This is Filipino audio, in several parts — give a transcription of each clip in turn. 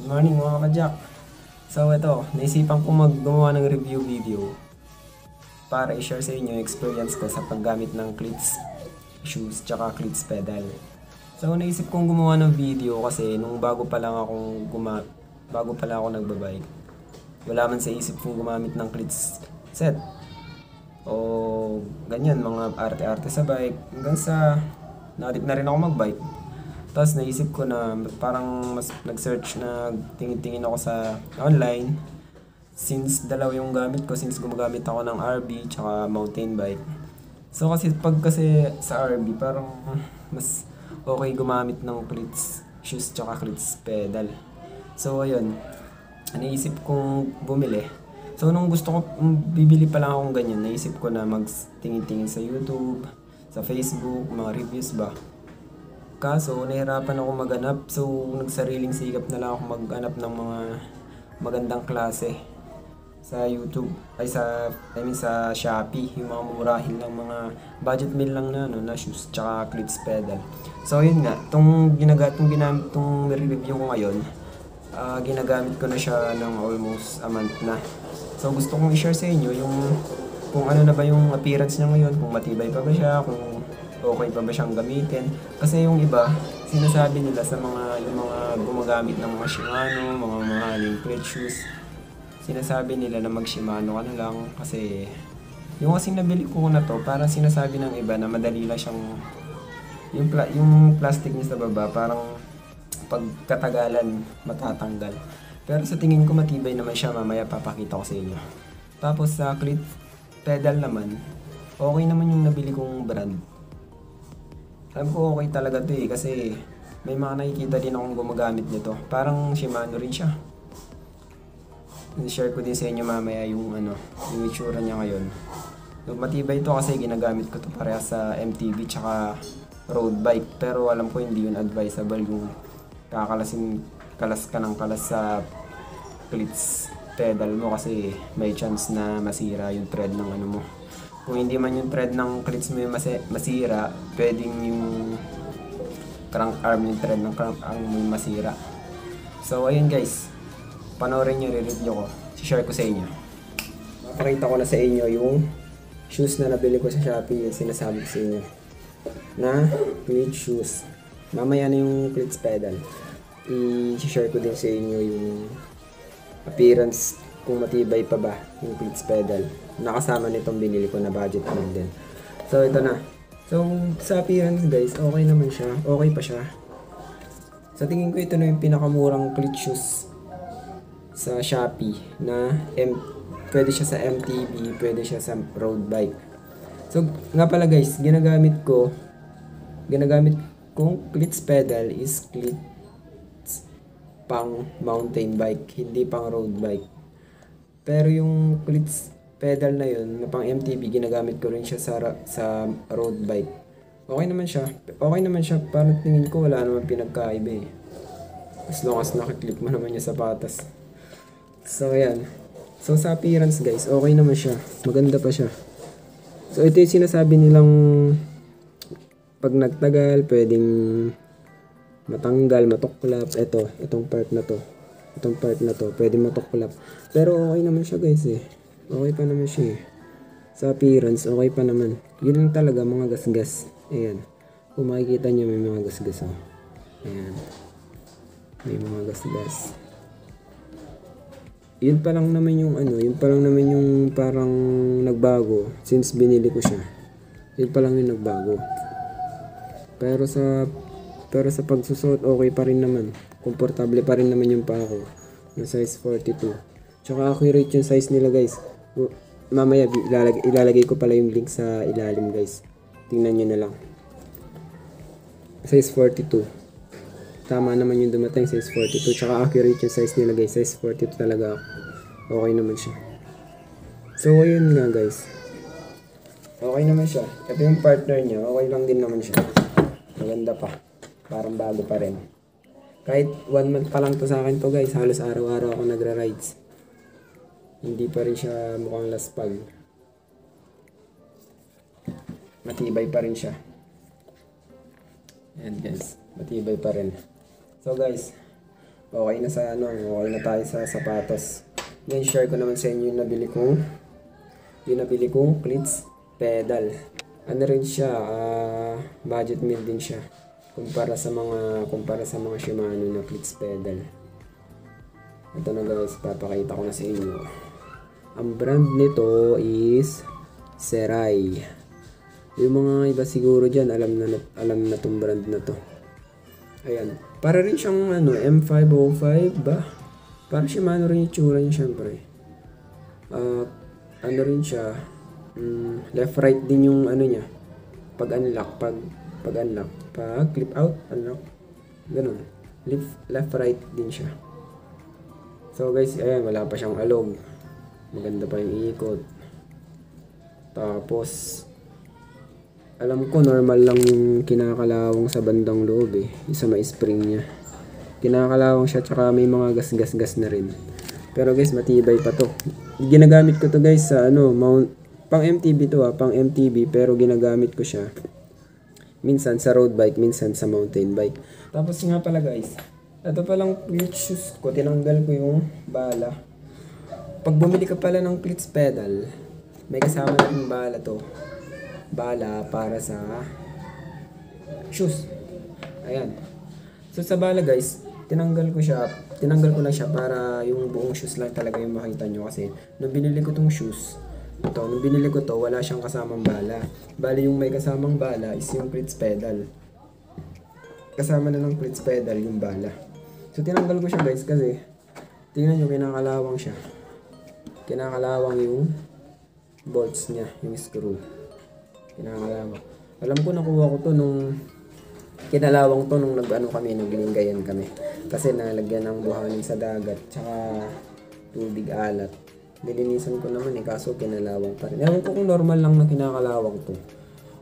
Good morning mga kapadyak. So ito, naisipan ko gumawa ng review video para i-share sa inyo yung experience ko sa paggamit ng cleats shoes tsaka cleats pedal. So naisip kong gumawa ng video kasi nung bago pa lang ako nagbabike, wala man sa isip kong gumamit ng cleats set o ganyan, mga arte-arte sa bike hanggang sa naadip na rin ako magbike. Tapos naisip ko na parang mas nag-search na tingin-tingin ako sa online. Since dalawa yung gamit ko, since gumagamit ako ng RB tsaka mountain bike. So kasi sa RB parang mas okay gumamit ng cleats shoes tsaka cleats pedal. So ayun, naisip kong bumili. So nung gusto ko bibili pa lang akong ganyan, naisip ko na magtingin-tingin sa YouTube, sa Facebook, mga reviews ba. Kaso, nahirapan ako maghanap. So, nagsariling sikap na lang ako maghanap ng mga magandang klase sa YouTube. sa Shopee. Yung mga murahin lang, mga budget meal lang na shoes, tsaka cleats pedal. So, yun nga. Itong review ko ngayon, ginagamit ko na siya ng almost a month na. So, gusto kong i-share sa inyo kung ano na ba yung appearance niya ngayon, kung matibay pa ba siya, kung okay pa ba siyang gamitin. Kasi yung iba, sinasabi nila sa yung mga gumagamit ng mga Shimano, mga mahaling cleat shoes, sinasabi nila na mag Shimano ka na lang kasi yung kasing nabili ko na to, parang sinasabi ng iba na madali lang siyang yung plastic niya sa baba, parang pagkatagalan matatanggal. Pero sa tingin ko matibay naman siya, mamaya papakita ko sa inyo. Tapos sa cleat pedal naman, okay naman yung nabili kong brand. Alam ko okay talaga to kasi may mga nakikita din akong gumagamit nito. Parang Shimano rin siya. I-share ko din sa inyo mamaya yung itsura niya ngayon. Matibay ito kasi ginagamit ko to parehas sa MTB tsaka road bike. Pero alam ko hindi yun advisable yung kalas ka ng kalas sa cleats pedal mo kasi may chance na masira yung thread ng mo. Kung hindi man yung thread ng cleats mo yung masira, pwedeng yung crank arm, yung thread ng crank arm mo yung masira. So ayun guys, panoorin nyo, re-review ko, share ko sa inyo. Mapakita ko na sa inyo yung shoes na nabili ko sa Shopee, yung sinasabi ko sa inyo na cleat shoes. Mamaya na yung cleats pedal, i-share ko din sa inyo yung appearance, kung matibay pa ba yung cleats pedal. Nakasama nitong binili ko na budget meal din. So ito na. So sa appearance guys, okay naman siya. Okay pa siya. Sa tingin ko ito na yung pinakamurang cleat shoes sa Shopee na pwede siya sa MTB, pwede siya sa road bike. So nga pala guys, ginagamit kong cleats pedal is cleats pang mountain bike, hindi pang road bike. Pero yung cleats pedal na yun, na pang MTB, ginagamit ko rin siya sa road bike. Okay naman siya. Parang tingin ko wala naman pinagkaiba eh. As long as nakiklik mo naman yung sapatas. So yan. So sa appearance guys, okay naman siya. Maganda pa siya. So ito yung sinasabi nilang pag nagtagal, pwedeng matanggal, matuklap. Itong part na to, pwedeng matuklap. Pero okay naman siya guys eh. Okay pa naman siya eh. Sa appearance, okay pa naman. Yun lang talaga, mga gasgas. Ayan. Kung makikita nyo, may mga gasgas. Oh. Ayan. May mga gasgas. Yun pa lang naman yung parang nagbago. Since binili ko siya. Yun pa lang yung nagbago. Pero sa pagsusot, okay pa rin naman. Komportable pa rin naman yung paa ko. Na size 42. Tsaka accurate yung size nila guys. Mamaya ilalagay ko pala yung link sa ilalim guys. Tingnan nyo na lang. Size 42. Tama naman yung dumating, size 42. Tsaka accurate yung size nila guys. Size 42 talaga ako. Okay naman siya. So ayun nga guys. Okay naman siya. Ito yung partner niya. Okay lang din naman siya. Maganda pa. Parang bago pa rin. Kahit 1 month pa lang to sa akin to guys. Halos araw-araw ako nagra-rides. Hindi pa rin siya mukhang laspag. Matibay pa rin siya. Ayan guys, matibay pa rin. So guys, Okay na sa okay na tayo sa sapatos. Then share ko naman sa inyo yung nabili kong cleats pedal. Ano rin siya, budget meal din siya kumpara sa mga Shimano na cleats pedal. Ito na guys, papakita ko na sa inyo. Ang brand nito is Serai. Yung mga iba siguro dyan, alam na tong brand na to. Ayan. Para rin siyang M505 ba? Para Shimano rin yung tsura niya syempre. Ano rin siya, left right din yung niya. Pag unlock, pag clip out, unlock. Ganun. Left right din siya. So guys, ayan, wala pa siyang alog. Maganda pa yung ikot. Tapos, alam ko normal lang yung kinakalawang sa bandang loob Isa may spring niya. Kinakalawang siya, tsaka may mga gas na rin. Pero guys, matibay pa to. Ginagamit ko to guys sa pang MTB to pang MTB, pero ginagamit ko siya minsan sa road bike, minsan sa mountain bike. Tapos nga pala guys, ito palang cleat shoes ko, tinanggal ko yung bala. Pag bumili ka pala ng cleats pedal, may kasama na yung bala to. Bala para sa shoes. Ayan. So sa bala guys, tinanggal ko lang siya para yung buong shoes lang talaga yung makita nyo. Kasi nung binili ko tong shoes, wala siyang kasamang bala. Bali yung may kasamang bala is yung cleats pedal. Kasama na ng cleats pedal yung bala. So tinanggal ko siya guys kasi tingnan nyo, kinakalawang siya. Kinakalawang yung bolts niya, yung screw. Kinakalawang. Alam ko nakuha ko to nung kinalawang to nung naglinggayan kami. Kasi nalagyan ng buhangin sa dagat tsaka tubig alat. Nilinisan ko naman kaso kinalawang pa rin. Ewan ko kung normal lang na kinakalawang to.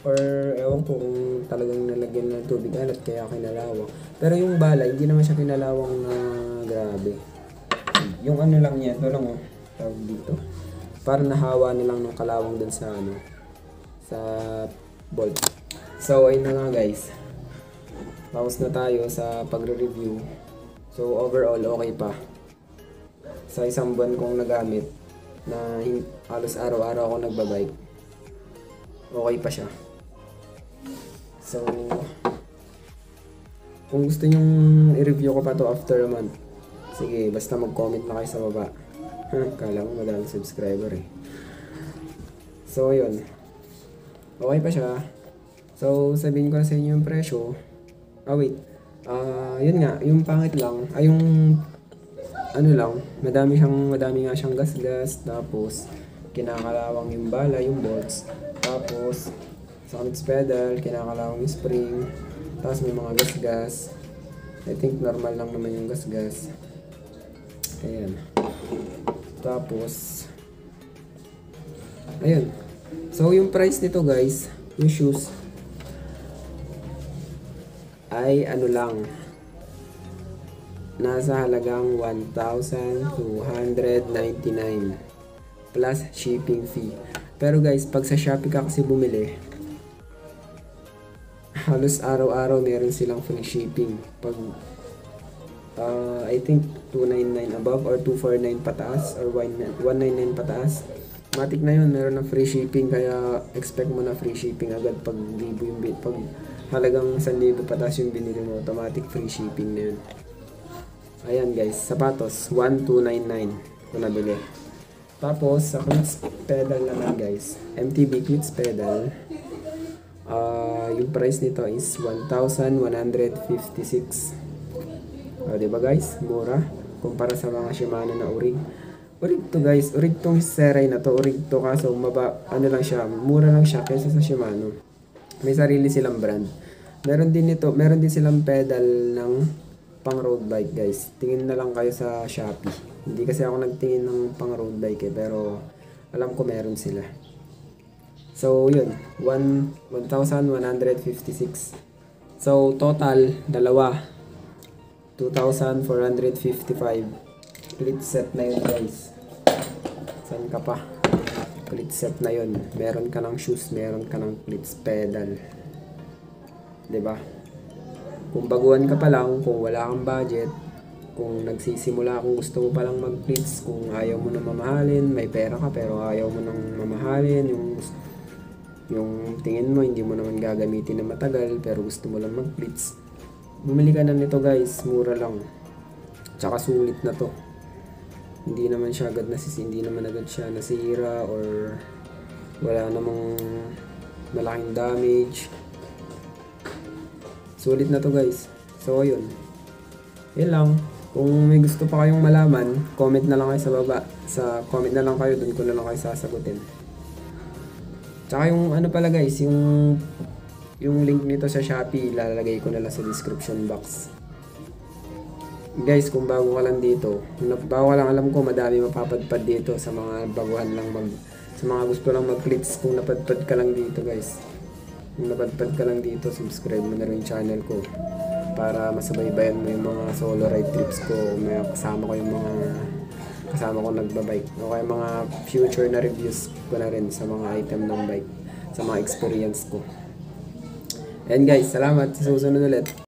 Or ewan ko kung talagang nalagyan ng tubig alat kaya kinalawang. Pero yung bala, hindi naman siya kinalawang na grabe. Yung lang niya, ito lang tawag dito. Para nahawa nilang ng kalawang dun sa sa bolt. So ayun na nga guys. Tapos na tayo sa pagre-review. So overall okay pa. Sa isang buwan kong nagamit na halos araw-araw ako nagbabike, okay pa siya. So kung gusto nyong i-review ko pa to after a month, sige, basta mag-comment na kayo sa baba. Kala mo madaming subscriber So yun, okay pa siya. So sabihin ko na sa inyo yung presyo. Yun nga, yung pangit lang ay yung madami nga siyang gas-gas, tapos kinakalawang yung bala, yung bolts, tapos sa cleats pedal kinakalawang yung spring, tapos may mga gas-gas. I think normal lang naman yung gas-gas. Ayan. Tapos ayun. So yung price nito guys, yung shoes ay lang, nasa halagang 1,299 plus shipping fee. Pero guys, pag sa Shopee ka kasi bumili, halos araw-araw meron silang free shipping. Pag I think 299 above or 249 pataas or 199 pataas, matik na yun, meron na free shipping. Kaya expect mo na free shipping agad pag pag halagang 1,000 pataas yung binili mo, automatic free shipping na yun. Ayan guys, sapatos 1,299 kung nabili. Tapos sa cleats pedal naman guys, MTB cleats pedal, yung price nito is 1,156. Diba guys, mura kumpara sa mga Shimano na urig to guys. Urig tong Serai na to, urig to, kaso lang siya, mura lang siya kaysa sa Shimano. May sarili silang brand. Meron din silang pedal ng pang road bike guys. Tingin na lang kayo sa Shopee. Hindi kasi ako nagtingin ng pang road bike pero alam ko meron sila. So yun, 1,156. So total, dalawa, 2,455. Cleat set na yun guys. Saan ka pa? Cleat set na yun. Meron ka ng shoes, meron ka ng cleats pedal. 'Di ba? Kung baguhan ka pa lang, kung wala kang budget, kung nagsisimula, kung gusto mo palang mag-cleats, kung ayaw mo na mamahalin, may pera ka pero ayaw mo nang mamahalin, yung tingin mo hindi mo naman gagamitin na matagal pero gusto mo lang mag-cleats, bumili ka na nito guys, mura lang. Tsaka sulit na to. Hindi naman agad siya nasira or wala namang malaking damage. Sulit na to guys. So ayun. Yan lang. Kung may gusto pa kayong malaman, comment na lang kayo sa baba. Comment na lang kayo, dun ko na lang kayo sasagutin. Tsaka yung ano pala guys, yung link nito sa Shopee, ilalagay ko na lang sa description box. Guys, kung bago ka lang dito, alam ko madami mapapadpad dito sa mga baguhan lang sa mga gusto lang mag-cleats. Kung napadpad ka lang dito guys, subscribe mo na rin yung channel ko para masubaybayan mo yung mga solo ride trips ko. May kasama ko nagbabike, o kaya mga future na reviews ko na rin sa mga item ng bike, sa mga experience ko. And guys, salamat, sa susunod ulit.